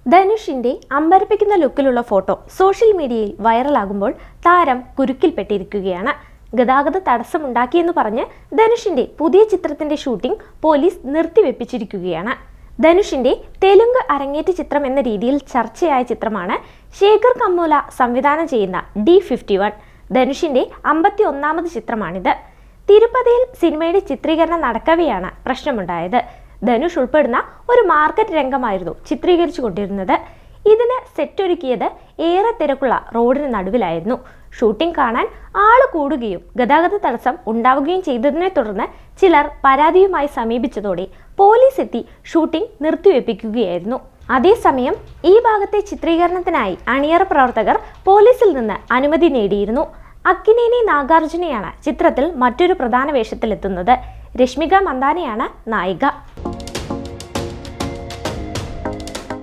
ധനുഷിന്റെ അമ്പരപ്പിക്കുന്ന ലുക്കിലുള്ള photo social മീഡിയയിൽ വൈറലാകുമ്പോൾ താരം കുരുക്കിൽപ്പെട്ടിരിക്കുകയാണ്. ഗതാഗത തടസ്സമുണ്ടാക്കിയെന്ന് പറഞ്ഞ് ധനുഷിന്റെ പുതിയ ചിത്രത്തിന്റെ ഷൂട്ടിംഗ് പോലീസ് നിർത്തിവെപ്പിച്ചിരിക്കുകയാണ്. ധനുഷിന്റെ തെലുങ്ക് അരങ്ങേറ്റ ചിത്രം എന്ന രീതിയിൽ ചർച്ചയായ ചിത്രമാണ് ശേഖർ കമ്മുല സംവിധാനം ചെയ്യുന്ന D51. ധനുഷിന്റെ 51ാമത് ചിത്രമാണിത്. തിരുപ്പതിയിൽ സിനിമയുടെ ചിത്രീകരണം നടക്കവെയാണ് പ്രശ്നമുണ്ടായത്. ധനുഷ് ഉൾപ്പെടുന്ന ഒരു മാർക്കറ്റ് രംഗമായിരുന്നു ചിത്രീകരിച്ചു കൊണ്ടിരുന്നത്. ഇതിന് സെറ്റൊരുക്കിയത് ഏറെ തിരക്കുള്ള റോഡിന് നടുവിലായിരുന്നു. ഷൂട്ടിംഗ് കാണാൻ ആള് കൂടുകയും ഗതാഗത തടസ്സം ഉണ്ടാവുകയും ചെയ്തതിനെ തുടർന്ന് ചിലർ പരാതിയുമായി സമീപിച്ചതോടെ പോലീസ് എത്തി ഷൂട്ടിംഗ് നിർത്തിവെപ്പിക്കുകയായിരുന്നു. അതേസമയം ഈ ഭാഗത്തെ ചിത്രീകരണത്തിനായി അണിയറ പ്രവർത്തകർ പോലീസിൽ നിന്ന് അനുമതി നേടിയിരുന്നു. അക്കിനേനി നാഗാർജുനയാണ് ചിത്രത്തിൽ മറ്റൊരു പ്രധാന വേഷത്തിലെത്തുന്നത്. രശ്മിക മന്ദാനയാണ് നായിക.